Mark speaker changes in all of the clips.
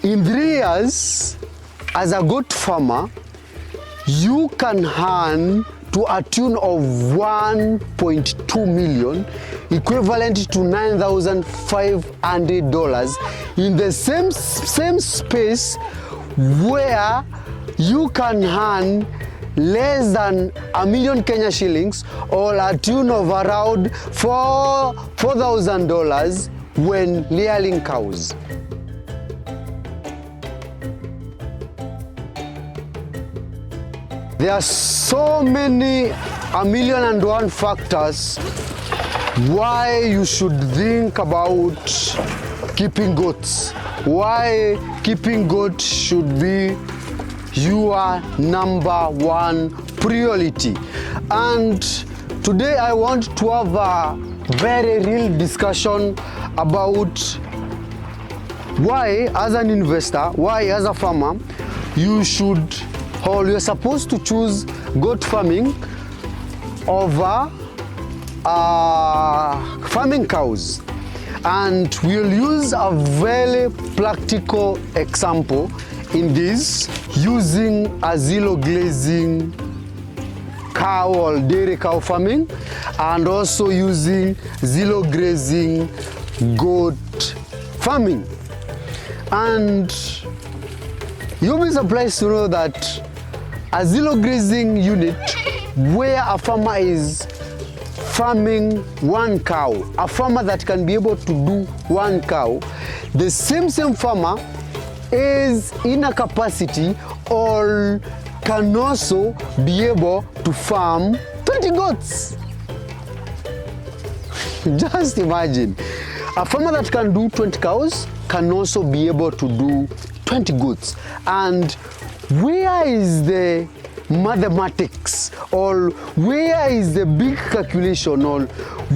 Speaker 1: In 3 years, as a goat farmer, you can earn to a tune of 1.2 million, equivalent to $9,500 in the same space where you can earn less than a million Kenya shillings, or a tune of around $4,000 when laying cows. There are so many, 1,000,001 factors why you should think about keeping goats. Why keeping goats should be your number one priority. And today I want to have a very real discussion about why, as an investor, why as a farmer, you're supposed to choose goat farming over farming cows. And we'll use a very practical example in this, using a zero grazing cow or dairy cow farming, and also using zero grazing goat farming. And you'll be surprised to know that a zero grazing unit, where a farmer is farming one cow, a farmer that can be able to do one cow, the same farmer is in a capacity or can also be able to farm 20 goats. Just imagine, a farmer that can do 20 cows can also be able to do 20 goats. And where is the mathematics, or where is the big calculation, or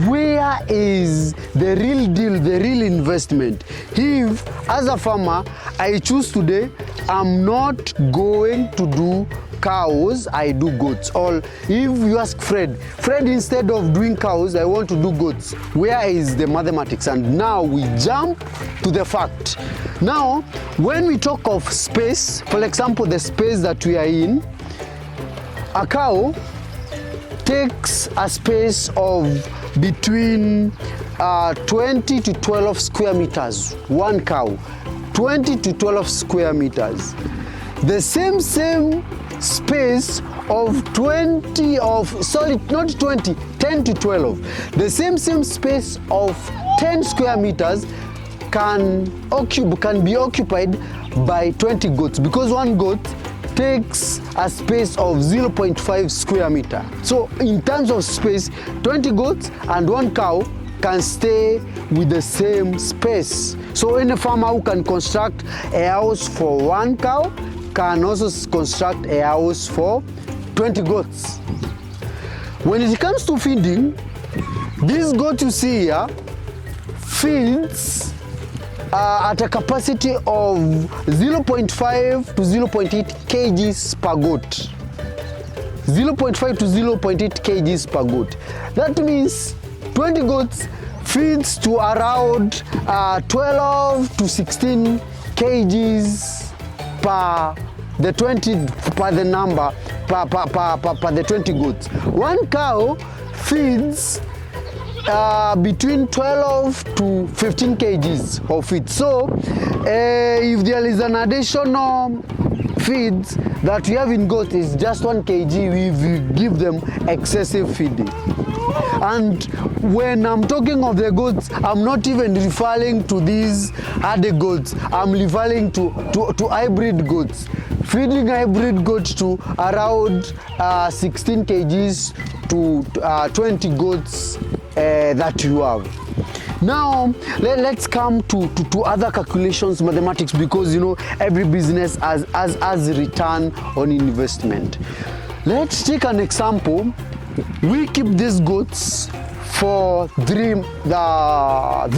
Speaker 1: where is the real deal, the real investment? If as a farmer I choose today, I'm not going to do cows, I do goats. Or if you ask Fred, instead of doing cows, I want to do goats, where is the mathematics? And now we jump to the fact. Now when we talk of space, for example, the space that we are in, a cow takes a space of between 20 to 12 square meters. One cow, 20 to 12 square meters. The same space of 10 to 12. The same space of 10 square meters can be occupied by 20 goats, because one goat takes a space of 0.5 square meter. So in terms of space, 20 goats and one cow can stay with the same space. So any farmer who can construct a house for one cow can also construct a house for 20 goats. When it comes to feeding, this goat you see here feeds at a capacity of 0.5 to 0.8 kgs per goat. 0.5 to 0.8 kgs per goat. That means 20 goats feeds to around 12 to 16 kgs per the 20 goats. One cow feeds between 12 to 15 kgs of feed. So if there is an additional feed that we have in goat is just 1 kg, we give them excessive feeding. And when I'm talking of the goats, I'm not even referring to these other goats. I'm referring to hybrid goats. Feeding hybrid goats to around 16 kgs to 20 goats that you have. Now let's come to other calculations, mathematics, because you know every business has return on investment. Let's take an example. We keep these goats for 3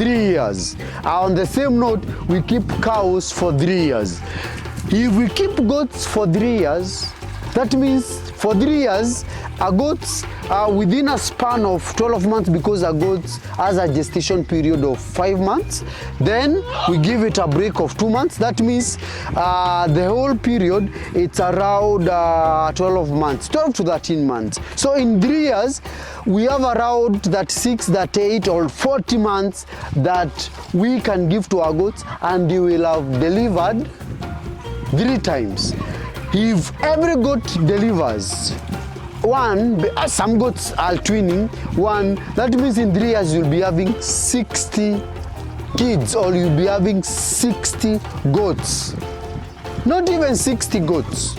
Speaker 1: years. On the same note, we keep cows for 3 years. If we keep goats for 3 years, That means for 3 years, a goat within a span of 12 months, because a goat has a gestation period of 5 months, then we give it a break of 2 months. That means the whole period, it's around 12 months, 12 to 13 months. So in 3 years, we have around that 6, that 8 or 40 months that we can give to our goats, and you will have delivered 3 times. If every goat delivers one, some goats are twinning one, that means in 3 years you'll be having 60 kids, or you'll be having 60 goats. Not even 60 goats,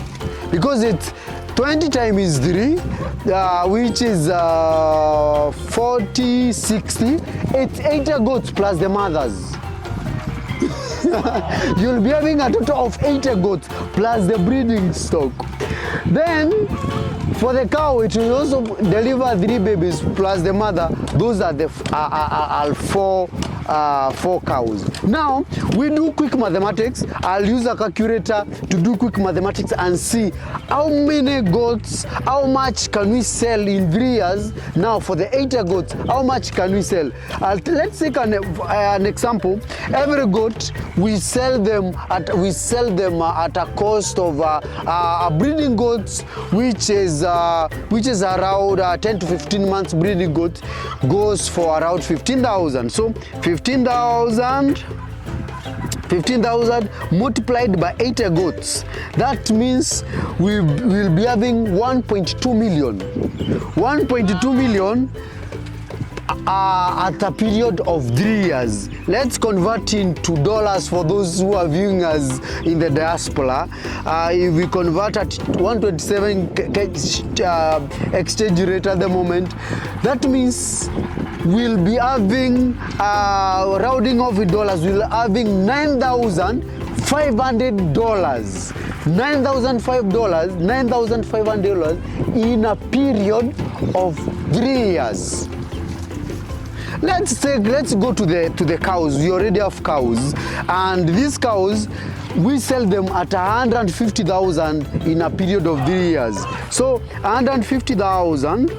Speaker 1: because it's 20 times 3, which is 40, 60. It's 80 goats plus the mothers. You'll be having a total of 80 goats plus the breeding stock. Then for the cow, it will also deliver 3 babies plus the mother. Those are the 4 cows. Now we do quick mathematics. I'll use a calculator to do quick mathematics and see how many goats, how much can we sell in 3 years. Now for the 80 goats, how much can we sell? Let's take an example. Every goat, we sell them at a cost of breeding goats, which is around 10 to 15 months. Breeding goat goes for around 15,000. So 15,000 multiplied by 80 goats. That means we will be having 1.2 million. 1.2 million at a period of 3 years. Let's convert into dollars for those who are viewing us in the diaspora. If we convert at 127 exchange rate at the moment, that means we'll be having, rounding off with dollars, we'll having $9,500. $9,500 in a period of 3 years. Let's go to the cows. We already have cows, and these cows, we sell them at 150,000 in a period of 3 years. So 150,000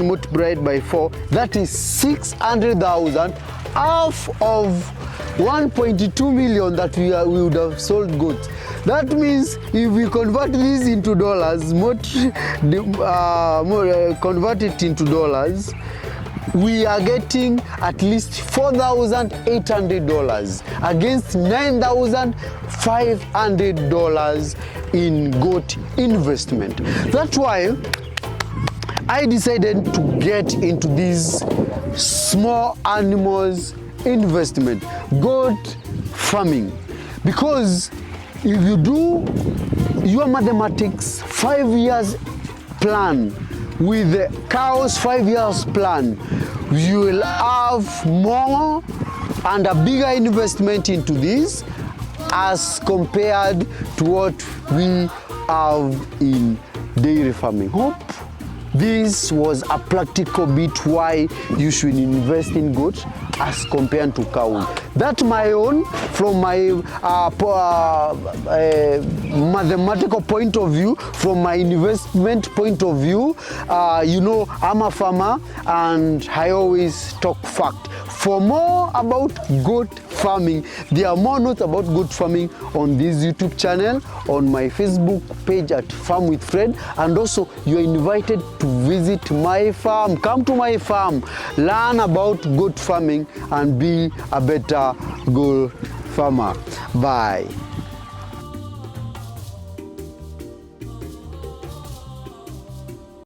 Speaker 1: multiplied by 4, that is 600,000, half of 1.2 million that we would have sold goats. That means if we convert this into dollars, convert it into dollars, we are getting at least $4,800 against $9,500 in goat investment. That's why I decided to get into this small animals investment, goat farming, because if you do your mathematics 5 years plan with the cows 5 years plan, you will have more and a bigger investment into this as compared to what we have in dairy farming. Hope this was a practical bit why you should invest in goats as compared to cows. That's my own, from my mathematical point of view, from my investment point of view. You know, I'm a farmer and I always talk fact. For more about goat farming, there are more notes about goat farming on this YouTube channel, on my Facebook page at Farm with Fred, and also you're invited to visit my farm. Come to my farm, learn about goat farming and be a better goat farmer. Bye.